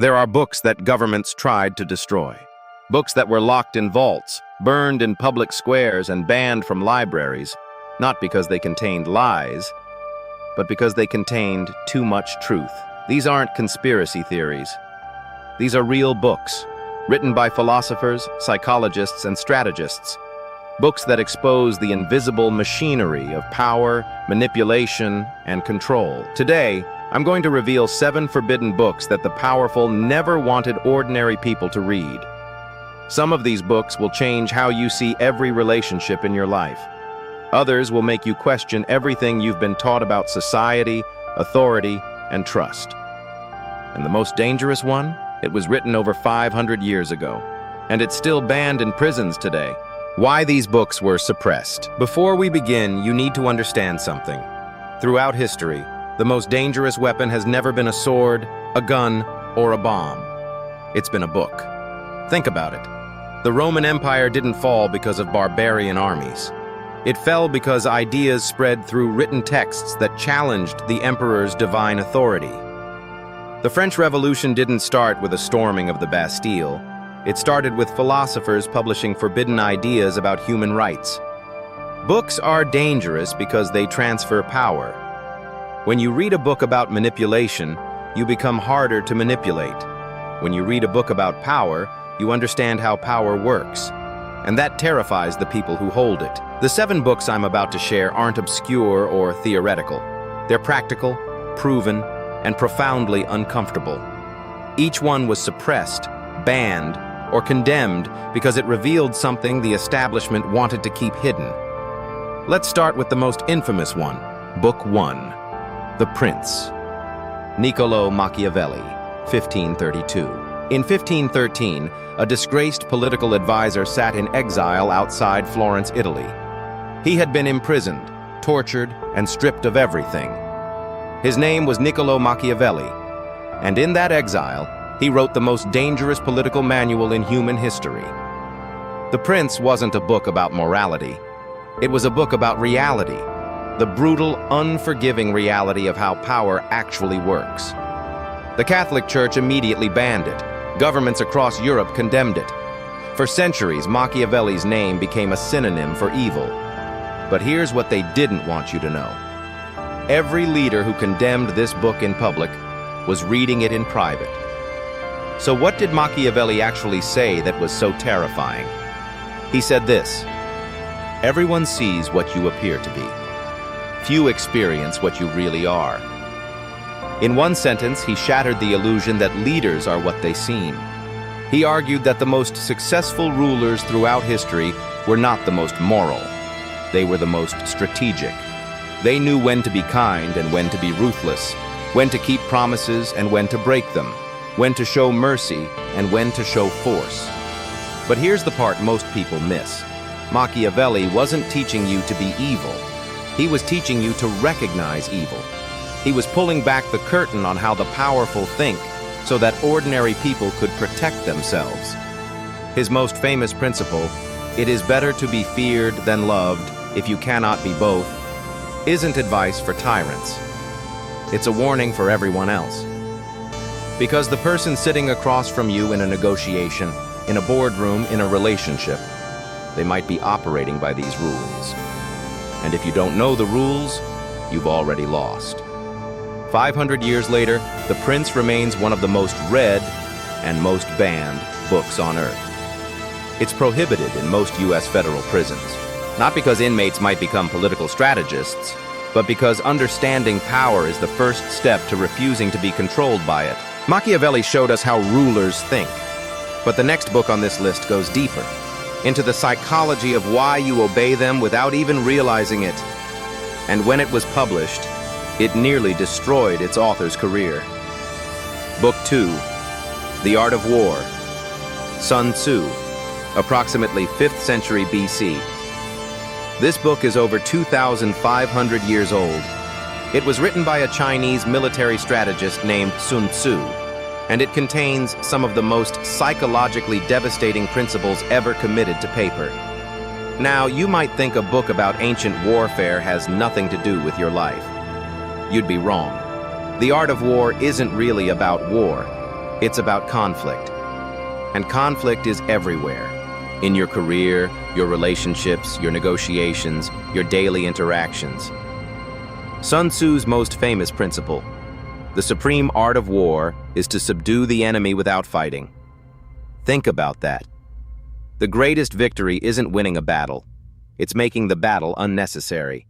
There are books that governments tried to destroy. Books that were locked in vaults, burned in public squares, and banned from libraries, not because they contained lies, but because they contained too much truth. These aren't conspiracy theories. These are real books, written by philosophers, psychologists, and strategists. Books that expose the invisible machinery of power, manipulation, and control. Today, I'm going to reveal 7 forbidden books that the powerful never wanted ordinary people to read. Some of these books will change how you see every relationship in your life. Others will make you question everything you've been taught about society, authority, and trust. And the most dangerous one? It was written over 500 years ago, and it's still banned in prisons today. Why these books were suppressed. Before we begin, you need to understand something. Throughout history, the most dangerous weapon has never been a sword, a gun, or a bomb. It's been a book. Think about it. The Roman Empire didn't fall because of barbarian armies. It fell because ideas spread through written texts that challenged the emperor's divine authority. The French Revolution didn't start with a storming of the Bastille. It started with philosophers publishing forbidden ideas about human rights. Books are dangerous because they transfer power. When you read a book about manipulation, you become harder to manipulate. When you read a book about power, you understand how power works. And that terrifies the people who hold it. The 7 books I'm about to share aren't obscure or theoretical. They're practical, proven, and profoundly uncomfortable. Each one was suppressed, banned, or condemned because it revealed something the establishment wanted to keep hidden. Let's start with the most infamous one, Book 1. The Prince. Niccolò Machiavelli, 1532. In 1513, a disgraced political advisor sat in exile outside Florence, Italy. He had been imprisoned, tortured, and stripped of everything. His name was Niccolò Machiavelli, and in that exile, he wrote the most dangerous political manual in human history. The Prince wasn't a book about morality. It was a book about reality. The brutal, unforgiving reality of how power actually works. The Catholic Church immediately banned it. Governments across Europe condemned it. For centuries, Machiavelli's name became a synonym for evil. But here's what they didn't want you to know. Every leader who condemned this book in public was reading it in private. So what did Machiavelli actually say that was so terrifying? He said this: "Everyone sees what you appear to be. Few experience what you really are." In one sentence, he shattered the illusion that leaders are what they seem. He argued that the most successful rulers throughout history were not the most moral. They were the most strategic. They knew when to be kind and when to be ruthless, when to keep promises and when to break them, when to show mercy and when to show force. But here's the part most people miss. Machiavelli wasn't teaching you to be evil. He was teaching you to recognize evil. He was pulling back the curtain on how the powerful think so that ordinary people could protect themselves. His most famous principle, "It is better to be feared than loved if you cannot be both," isn't advice for tyrants. It's a warning for everyone else. Because the person sitting across from you in a negotiation, in a boardroom, in a relationship, they might be operating by these rules. And if you don't know the rules, you've already lost. 500 years later, The Prince remains one of the most read and most banned books on earth. It's prohibited in most U.S. federal prisons, not because inmates might become political strategists, but because understanding power is the first step to refusing to be controlled by it. Machiavelli showed us how rulers think, but the next book on this list goes deeper, into the psychology of why you obey them without even realizing it. And when it was published, it nearly destroyed its author's career. Book 2, The Art of War. Sun Tzu, approximately 5th century BC. This book is over 2,500 years old. It was written by a Chinese military strategist named Sun Tzu, and it contains some of the most psychologically devastating principles ever committed to paper. Now, you might think a book about ancient warfare has nothing to do with your life. You'd be wrong. The Art of War isn't really about war. It's about conflict. And conflict is everywhere. In your career, your relationships, your negotiations, your daily interactions. Sun Tzu's most famous principle, the supreme art of war, is to subdue the enemy without fighting. Think about that. The greatest victory isn't winning a battle. It's making the battle unnecessary.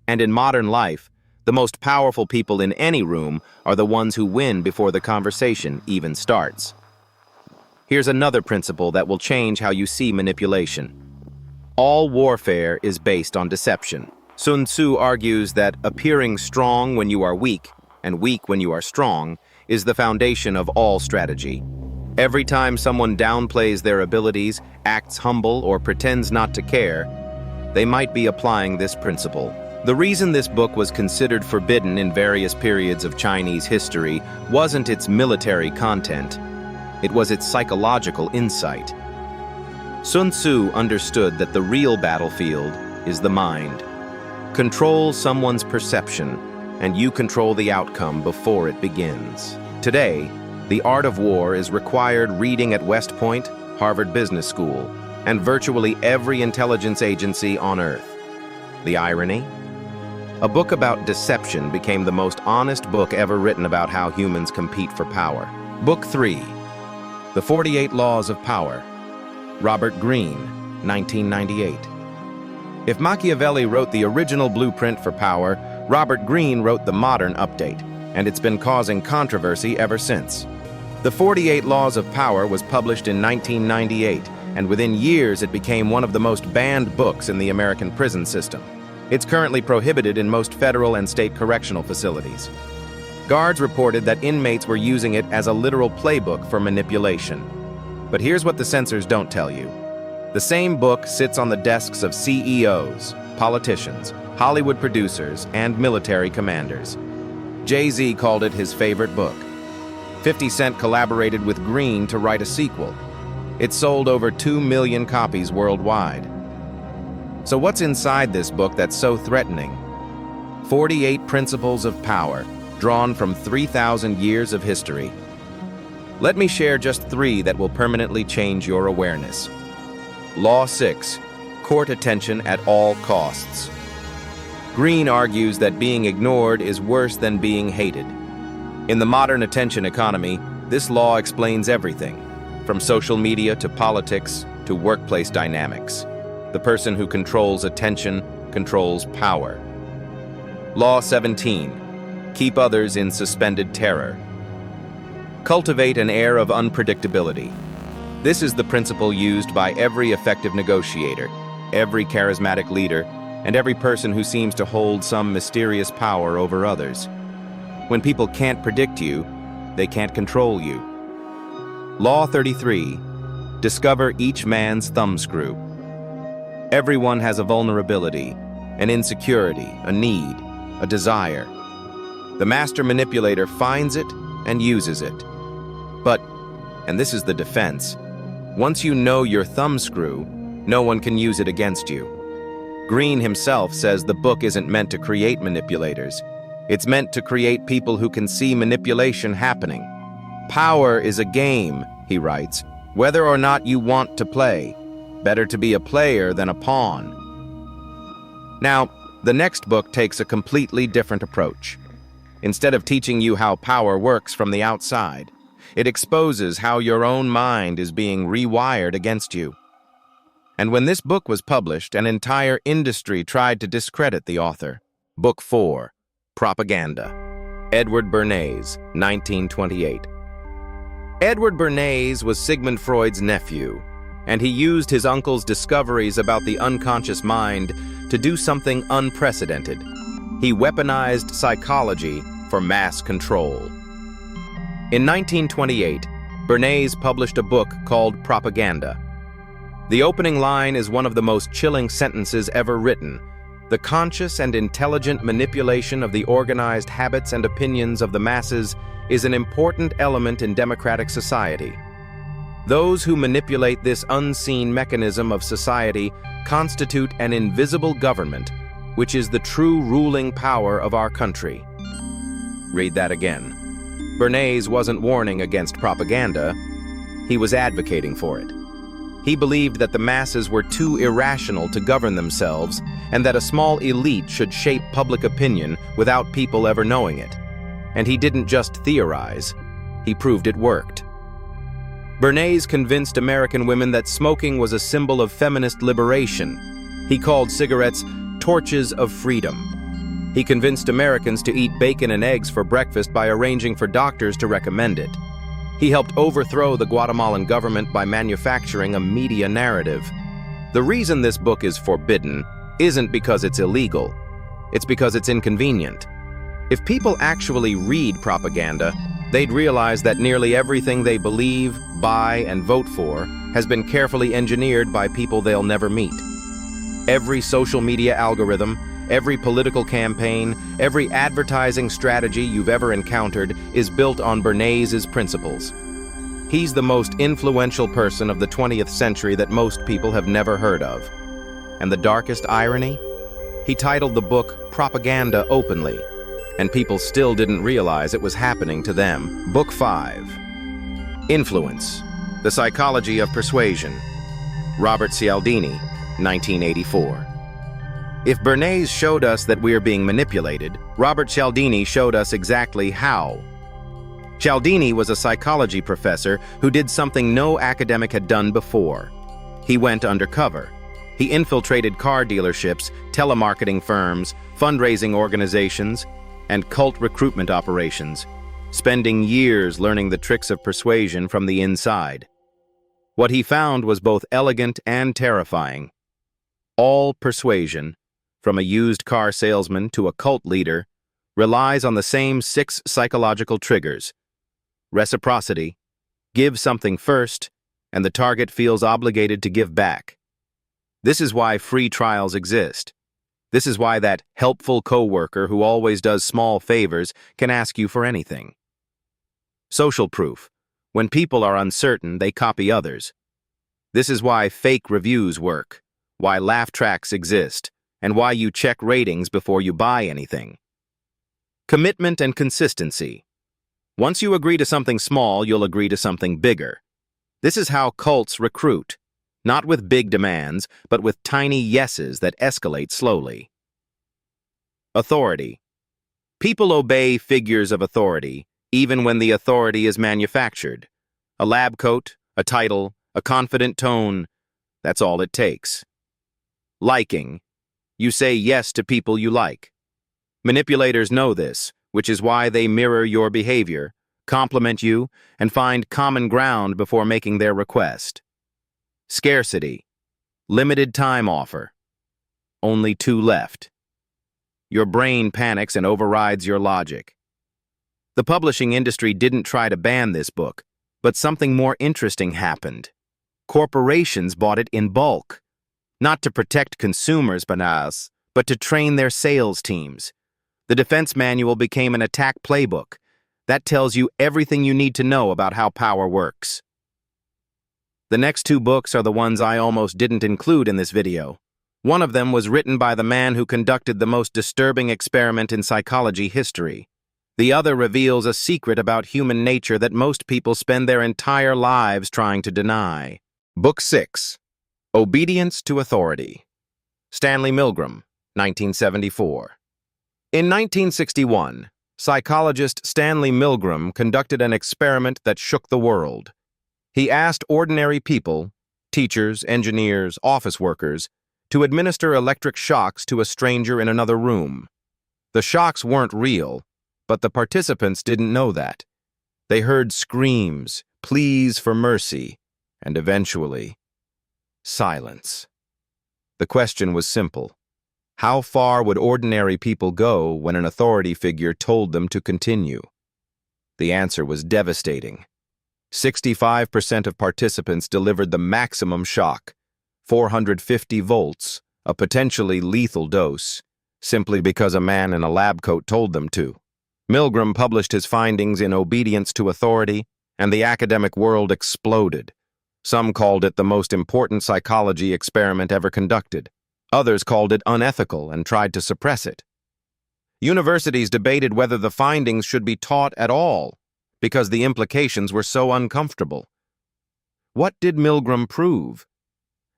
And in modern life, the most powerful people in any room are the ones who win before the conversation even starts. Here's another principle that will change how you see manipulation. All warfare is based on deception. Sun Tzu argues that appearing strong when you are weak and weak when you are strong is the foundation of all strategy. Every time someone downplays their abilities, acts humble, or pretends not to care, they might be applying this principle. The reason this book was considered forbidden in various periods of Chinese history wasn't its military content. It was its psychological insight. Sun Tzu understood that the real battlefield is the mind. Control someone's perception, and you control the outcome before it begins. Today, the art of war is required reading at West Point, Harvard Business School, and virtually every intelligence agency on Earth. The irony? A book about deception became the most honest book ever written about how humans compete for power. Book 3, The 48 Laws of Power, Robert Greene, 1998. If Machiavelli wrote the original blueprint for power, Robert Greene wrote the modern update, and it's been causing controversy ever since. The 48 Laws of Power was published in 1998, and within years it became one of the most banned books in the American prison system. It's currently prohibited in most federal and state correctional facilities. Guards reported that inmates were using it as a literal playbook for manipulation. But here's what the censors don't tell you. The same book sits on the desks of CEOs, politicians, Hollywood producers, and military commanders. Jay-Z called it his favorite book. 50 Cent collaborated with Greene to write a sequel. It sold over 2 million copies worldwide. So what's inside this book that's so threatening? 48 principles of power, drawn from 3,000 years of history. Let me share just 3 that will permanently change your awareness. Law 6, court attention at all costs. Greene argues that being ignored is worse than being hated. In the modern attention economy, this law explains everything, from social media to politics to workplace dynamics. The person who controls attention controls power. Law 17, keep others in suspended terror. Cultivate an air of unpredictability. This is the principle used by every effective negotiator, every charismatic leader, and every person who seems to hold some mysterious power over others. When people can't predict you, they can't control you. Law 33, discover each man's thumbscrew. Everyone has a vulnerability, an insecurity, a need, a desire. The master manipulator finds it and uses it. But, and this is the defense, once you know your thumbscrew, no one can use it against you. Greene himself says the book isn't meant to create manipulators. It's meant to create people who can see manipulation happening. Power is a game, he writes, whether or not you want to play. Better to be a player than a pawn. Now, the next book takes a completely different approach. Instead of teaching you how power works from the outside, it exposes how your own mind is being rewired against you. And when this book was published, an entire industry tried to discredit the author. Book 4, Propaganda. Edward Bernays, 1928. Edward Bernays was Sigmund Freud's nephew, and he used his uncle's discoveries about the unconscious mind to do something unprecedented. He weaponized psychology for mass control. In 1928, Bernays published a book called Propaganda. The opening line is one of the most chilling sentences ever written. The conscious and intelligent manipulation of the organized habits and opinions of the masses is an important element in democratic society. Those who manipulate this unseen mechanism of society constitute an invisible government, which is the true ruling power of our country. Read that again. Bernays wasn't warning against propaganda, he was advocating for it. He believed that the masses were too irrational to govern themselves and that a small elite should shape public opinion without people ever knowing it. And he didn't just theorize, he proved it worked. Bernays convinced American women that smoking was a symbol of feminist liberation. He called cigarettes torches of freedom. He convinced Americans to eat bacon and eggs for breakfast by arranging for doctors to recommend it. He helped overthrow the Guatemalan government by manufacturing a media narrative. The reason this book is forbidden isn't because it's illegal, it's because it's inconvenient. If people actually read propaganda, they'd realize that nearly everything they believe, buy, and vote for has been carefully engineered by people they'll never meet. Every social media algorithm, every political campaign, every advertising strategy you've ever encountered is built on Bernays' principles. He's the most influential person of the 20th century that most people have never heard of. And the darkest irony? He titled the book Propaganda Openly, and people still didn't realize it was happening to them. Book 5. Influence: The Psychology of Persuasion. Robert Cialdini, 1984. If Bernays showed us that we're being manipulated, Robert Cialdini showed us exactly how. Cialdini was a psychology professor who did something no academic had done before. He went undercover. He infiltrated car dealerships, telemarketing firms, fundraising organizations, and cult recruitment operations, spending years learning the tricks of persuasion from the inside. What he found was both elegant and terrifying. All persuasion, from a used car salesman to a cult leader, relies on the same 6 psychological triggers. Reciprocity: give something first, and the target feels obligated to give back. This is why free trials exist. This is why that helpful coworker who always does small favors can ask you for anything. Social proof: when people are uncertain, they copy others. This is why fake reviews work, why laugh tracks exist, and why you check ratings before you buy anything. Commitment and consistency: once you agree to something small, you'll agree to something bigger. This is how cults recruit, not with big demands, but with tiny yeses that escalate slowly. Authority: people obey figures of authority, even when the authority is manufactured. A lab coat, a title, a confident tone, that's all it takes. Liking: you say yes to people you like. Manipulators know this, which is why they mirror your behavior, compliment you, and find common ground before making their request. Scarcity: limited time offer. Only 2 left. Your brain panics and overrides your logic. The publishing industry didn't try to ban this book, but something more interesting happened. Corporations bought it in bulk. Not to protect consumers, but to train their sales teams. The defense manual became an attack playbook. That tells you everything you need to know about how power works. The next 2 books are the ones I almost didn't include in this video. One of them was written by the man who conducted the most disturbing experiment in psychology history. The other reveals a secret about human nature that most people spend their entire lives trying to deny. Book 6. Obedience to Authority. Stanley Milgram, 1974. In 1961, psychologist Stanley Milgram conducted an experiment that shook the world. He asked ordinary people, teachers, engineers, office workers, to administer electric shocks to a stranger in another room. The shocks weren't real, but the participants didn't know that. They heard screams, pleas for mercy, and eventually, silence. The question was simple. How far would ordinary people go when an authority figure told them to continue? The answer was devastating. 65% of participants delivered the maximum shock, 450 volts, a potentially lethal dose, simply because a man in a lab coat told them to. Milgram published his findings in Obedience to Authority, and the academic world exploded. Some called it the most important psychology experiment ever conducted. Others called it unethical and tried to suppress it. Universities debated whether the findings should be taught at all. because the implications were so uncomfortable. What did Milgram prove?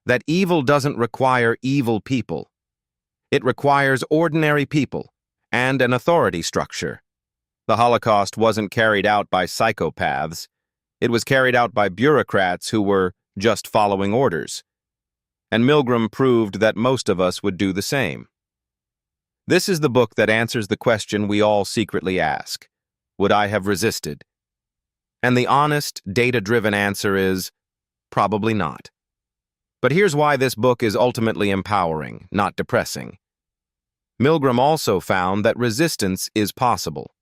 That evil doesn't require evil people. It requires ordinary people and an authority structure. The Holocaust wasn't carried out by psychopaths. It was carried out by bureaucrats who were just following orders. And Milgram proved that most of us would do the same. This is the book that answers the question we all secretly ask: would I have resisted? And the honest, data-driven answer is probably not. But here's why this book is ultimately empowering, not depressing. Milgram also found that resistance is possible.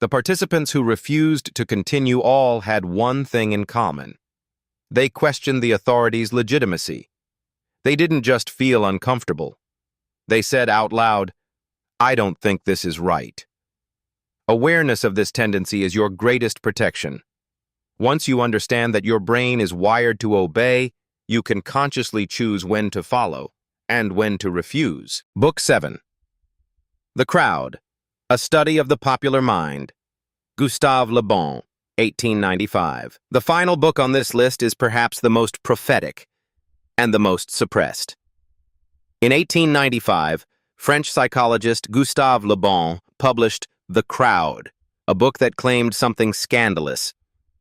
The participants who refused to continue all had one thing in common. They questioned the authorities' legitimacy. They didn't just feel uncomfortable. They said out loud, "I don't think this is right." Awareness of this tendency is your greatest protection. Once you understand that your brain is wired to obey, you can consciously choose when to follow and when to refuse. Book 7. The Crowd, A Study of the Popular Mind. Gustave Le Bon, 1895. The final book on this list is perhaps the most prophetic and the most suppressed. In 1895, French psychologist Gustave Le Bon published The Crowd, a book that claimed something scandalous: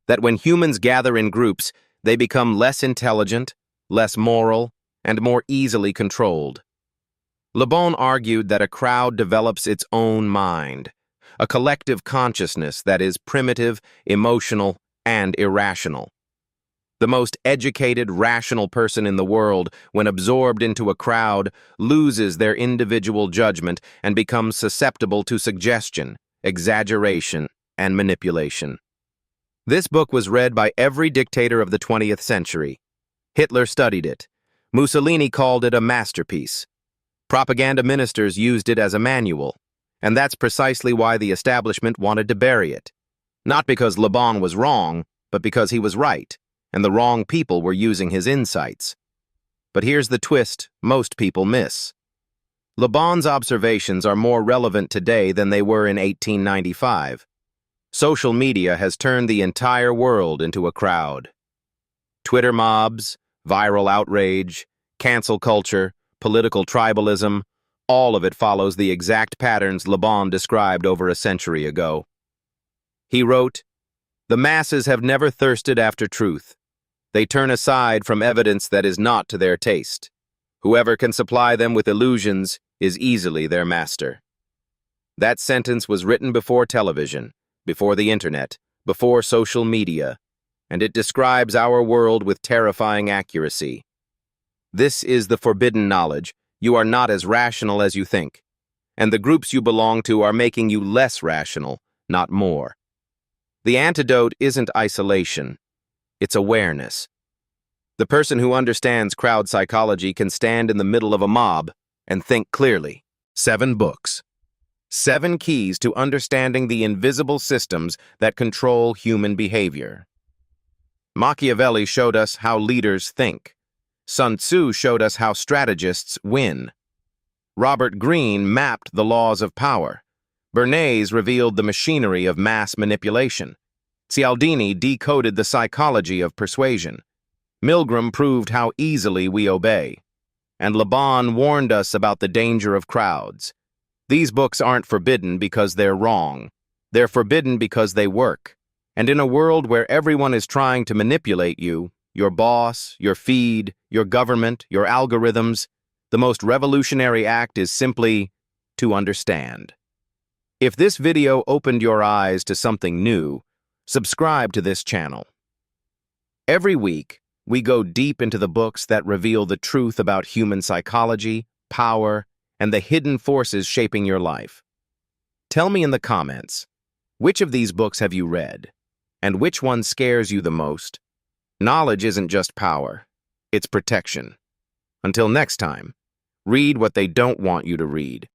that when humans gather in groups, they become less intelligent, less moral, and more easily controlled. Le Bon argued that a crowd develops its own mind, a collective consciousness that is primitive, emotional, and irrational. The most educated, rational person in the world, when absorbed into a crowd, loses their individual judgment and becomes susceptible to suggestion, exaggeration, and manipulation. This book was read by every dictator of the 20th century. Hitler studied it. Mussolini called it a masterpiece. Propaganda ministers used it as a manual, and that's precisely why the establishment wanted to bury it. Not because Le Bon was wrong, but because he was right, and the wrong people were using his insights. But here's the twist most people miss. Le Bon's observations are more relevant today than they were in 1895. Social media has turned the entire world into a crowd. Twitter mobs, viral outrage, cancel culture, political tribalism, all of it follows the exact patterns Le Bon described over a century ago. He wrote, "The masses have never thirsted after truth. They turn aside from evidence that is not to their taste. Whoever can supply them with illusions is easily their master." That sentence was written before television, before the internet, before social media, and it describes our world with terrifying accuracy. This is the forbidden knowledge. You are not as rational as you think, and the groups you belong to are making you less rational, not more. The antidote isn't isolation, it's awareness. The person who understands crowd psychology can stand in the middle of a mob and think clearly. 7 books. 7 keys to understanding the invisible systems that control human behavior. Machiavelli showed us how leaders think. Sun Tzu showed us how strategists win. Robert Greene mapped the laws of power. Bernays revealed the machinery of mass manipulation. Cialdini decoded the psychology of persuasion. Milgram proved how easily we obey. And Le Bon warned us about the danger of crowds. These books aren't forbidden because they're wrong. They're forbidden because they work. And in a world where everyone is trying to manipulate you, your boss, your feed, your government, your algorithms, the most revolutionary act is simply to understand. If this video opened your eyes to something new, subscribe to this channel. Every week, we go deep into the books that reveal the truth about human psychology, power, and the hidden forces shaping your life. Tell me in the comments, which of these books have you read? And which one scares you the most? Knowledge isn't just power, it's protection. Until next time, read what they don't want you to read.